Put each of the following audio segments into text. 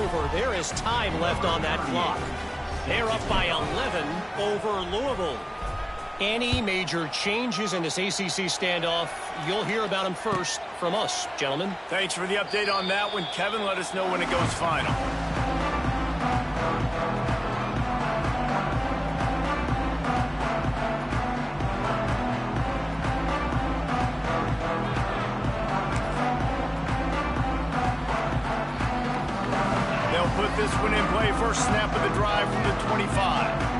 over. There is time left on that clock. They're up by 11 over Louisville. Any major changes in this ACC standoff, you'll hear about them first from us, gentlemen. Thanks for the update on that one, Kevin. Let us know when it goes final. They'll put this one in play. First snap of the drive from the 25.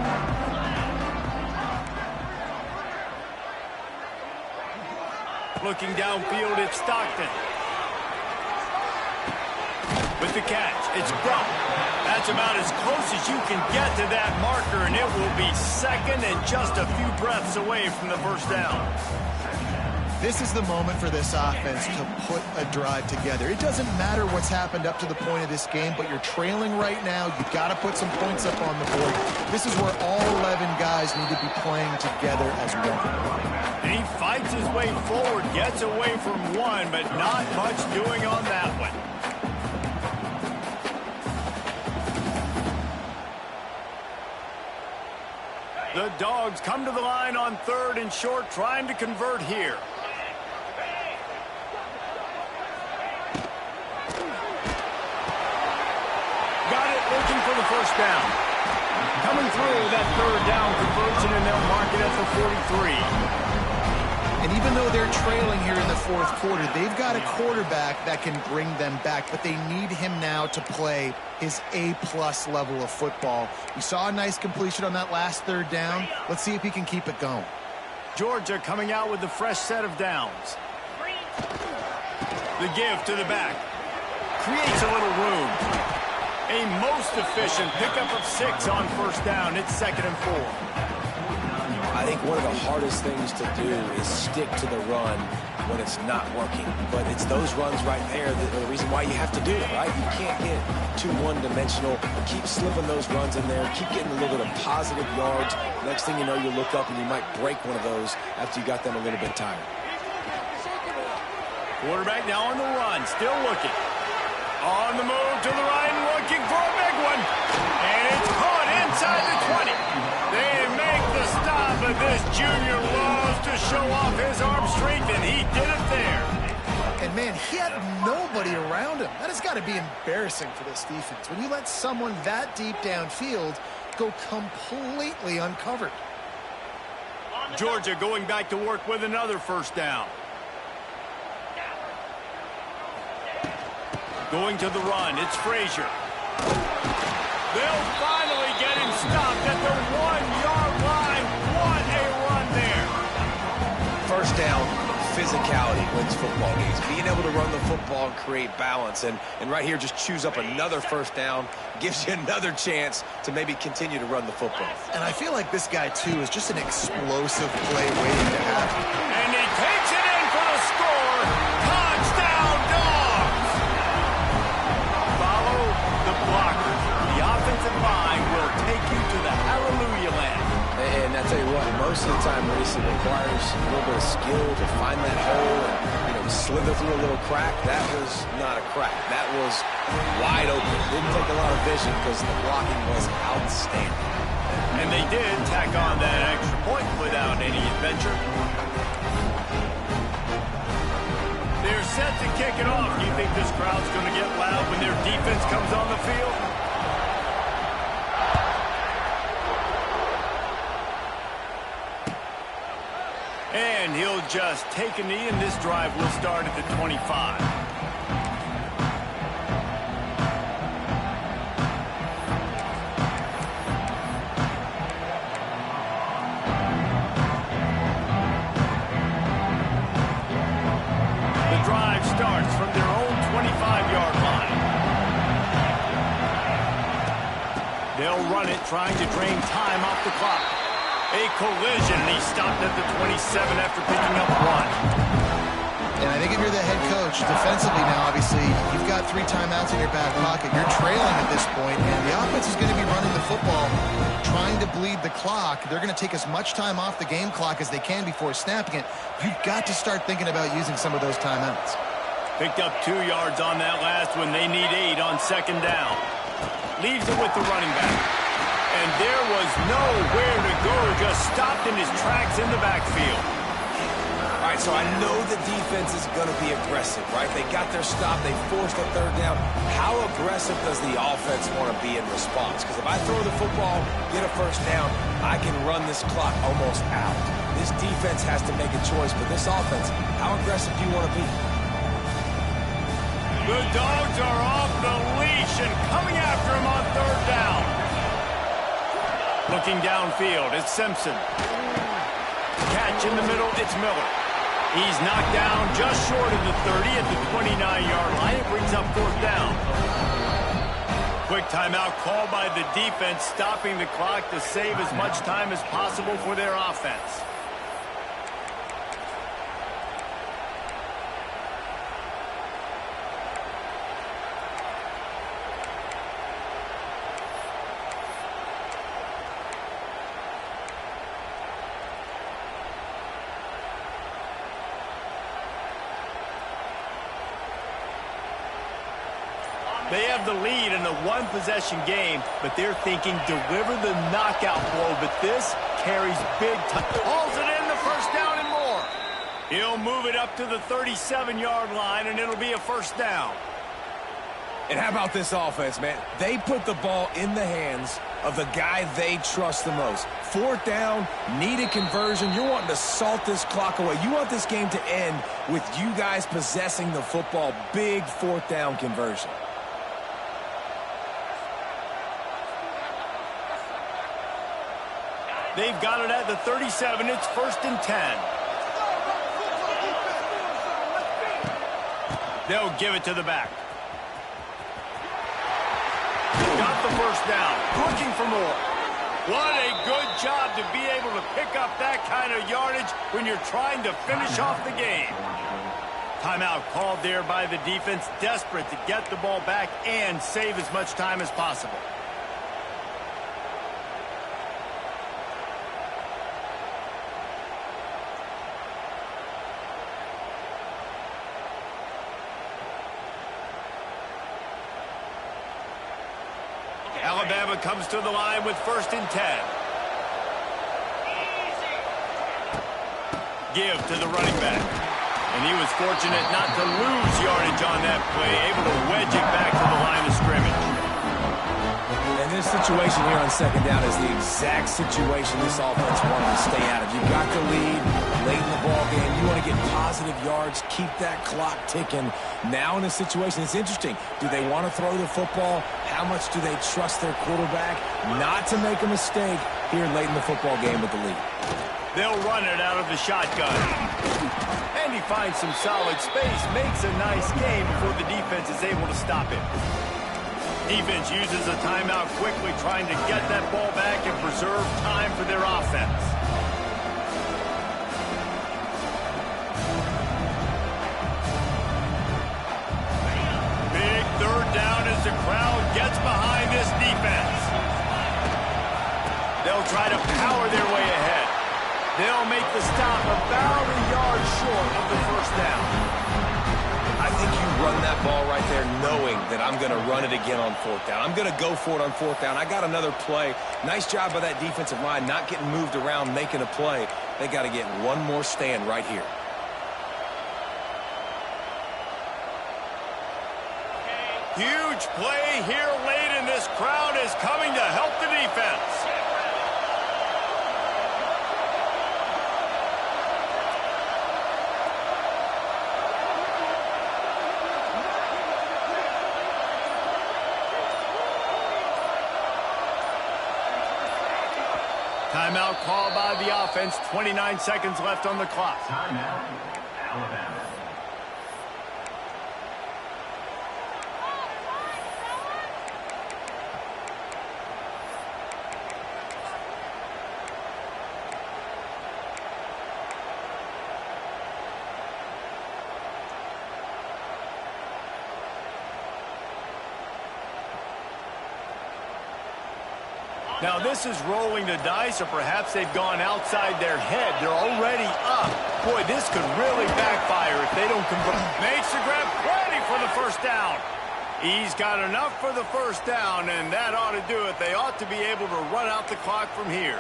Looking downfield, it's Stockton. With the catch, it's Grubb. That's about as close as you can get to that marker, and it will be second and just a few breaths away from the first down. This is the moment for this offense to put a drive together. It doesn't matter what's happened up to the point of this game, but you're trailing right now. You've got to put some points up on the board. This is where all 11 guys need to be playing together as one. And he fights his way forward, gets away from one, but not much doing on that one. The Dogs come to the line on 3rd and short, trying to convert here. Got it, looking for the first down. Coming through that 3rd down conversion, and they'll mark it at the 43. And even though they're trailing here in the 4th quarter, they've got a quarterback that can bring them back, but they need him now to play his A-plus level of football. We saw a nice completion on that last 3rd down. Let's see if he can keep it going. Georgia coming out with a fresh set of downs. The give to the back. Creates a little room. A most efficient pickup of 6 on first down. It's 2nd and 4. I think one of the hardest things to do is stick to the run when it's not working. But it's those runs right there that are the reason why you have to do it, right? You can't get too one-dimensional. Keep slipping those runs in there. Keep getting a little bit of positive yards. Next thing you know, you look up and you might break one of those after you got them a little bit tired. Quarterback now on the run, still looking. On the move to the right, looking for a big one. And it's caught inside the 20. They make the stop, but this junior loves to show off his arm strength, and he did it there. And, man, he had nobody around him. That has got to be embarrassing for this defense. When you let someone that deep downfield go completely uncovered. Georgia going back to work with another first down. Going to the run, it's Frazier. They'll finally get him stopped at the 1-yard line. What a run there. First down, physicality wins football games. Being able to run the football and create balance. And right here, just choose up another first down. Gives you another chance to maybe continue to run the football. And I feel like this guy, too, is just an explosive play waiting to happen. And he takes it in for the score. Touchdown, Dogs. Follow the blockers. The offensive line will take you to the hallelujah land. And I tell you what, most of the time, Reese, it requires a little bit of skill to find that hole and, slither through a little crack. That was not a crack. That was wide open. Didn't take a lot of vision because the blocking was outstanding. And they did tack on that extra point without any adventure. They're set to kick it off. Do you think this crowd's going to get loud when their defense comes on the field? And he'll just take a knee, and this drive will start at the 25. The drive starts from their own 25-yard line. They'll run it, trying to drain time off the clock. A collision, and he stopped at the 27 after picking up 1. And I think if you're the head coach, defensively now, obviously, you've got 3 timeouts in your back pocket. You're trailing at this point, and the offense is going to be running the football, trying to bleed the clock. They're going to take as much time off the game clock as they can before snapping it. You've got to start thinking about using some of those timeouts. Picked up 2 yards on that last one. They need 8 on second down. Leaves it with the running back. And there was nowhere to go. Just stopped in his tracks in the backfield. All right, so I know the defense is going to be aggressive, right? They got their stop. They forced a third down. How aggressive does the offense want to be in response? Because if I throw the football, get a first down, I can run this clock almost out. This defense has to make a choice, but this offense, how aggressive do you want to be? The Dogs are off the leash and coming after him on third down. Looking downfield, it's Simpson. Catch in the middle, it's Miller. He's knocked down just short of the 30 at the 29-yard line. It brings up fourth down. Quick timeout called by the defense, stopping the clock to save as much time as possible for their offense. They have the lead in a one-possession game, but they're thinking deliver the knockout blow. But this carries big time. Hauls it in, the first down and more. He'll move it up to the 37-yard line, and it'll be a first down. And how about this offense, man? They put the ball in the hands of the guy they trust the most. Fourth down, needed conversion. You're wanting to salt this clock away. You want this game to end with you guys possessing the football. Big fourth down conversion. They've got it at the 37. It's first and 10. They'll give it to the back. Got the first down. Looking for more. What a good job to be able to pick up that kind of yardage when you're trying to finish off the game. Timeout called there by the defense, desperate to get the ball back and save as much time as possible. Alabama comes to the line with first and 10. Give to the running back. And he was fortunate not to lose yardage on that play, able to wedge it back to the line of scrimmage. And this situation here on second down is the exact situation this offense wanted to stay out of. You've got the lead late in the ball game. You want to get positive yards, keep that clock ticking. Now in a situation, it's interesting. Do they want to throw the football? How much do they trust their quarterback not to make a mistake here late in the football game with the lead? They'll run it out of the shotgun. And he finds some solid space, makes a nice game before the defense is able to stop him. Defense uses a timeout quickly, trying to get that ball back and preserve time for their offense. Big third down as the crowd gets behind this defense. They'll try to power their way ahead. They'll make the stop about a yard short of the first down. I think you run that ball right there knowing that I'm going to run it again on fourth down. I'm going to go for it on fourth down. I got another play. Nice job by that defensive line, not getting moved around, making a play. They got to get one more stand right here. Huge play here late, and this crowd is coming to help the defense. Timeout called by the offense. 29 seconds left on the clock. Timeout, Alabama. Now this is rolling the dice, or perhaps they've gone outside their head. They're already up Boy, this could really backfire if they don't convert. Makes the grab, ready for the first down. He's got enough for the first down, and that ought to do it. They ought to be able to run out the clock from here.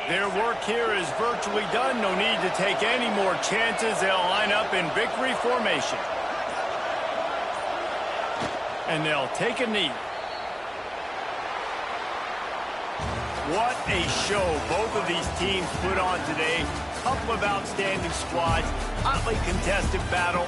Their work here is virtually done. No need to take any more chances. They'll line up in victory formation. And they'll take a knee. What a show both of these teams put on today. Couple of outstanding squads, hotly contested battle.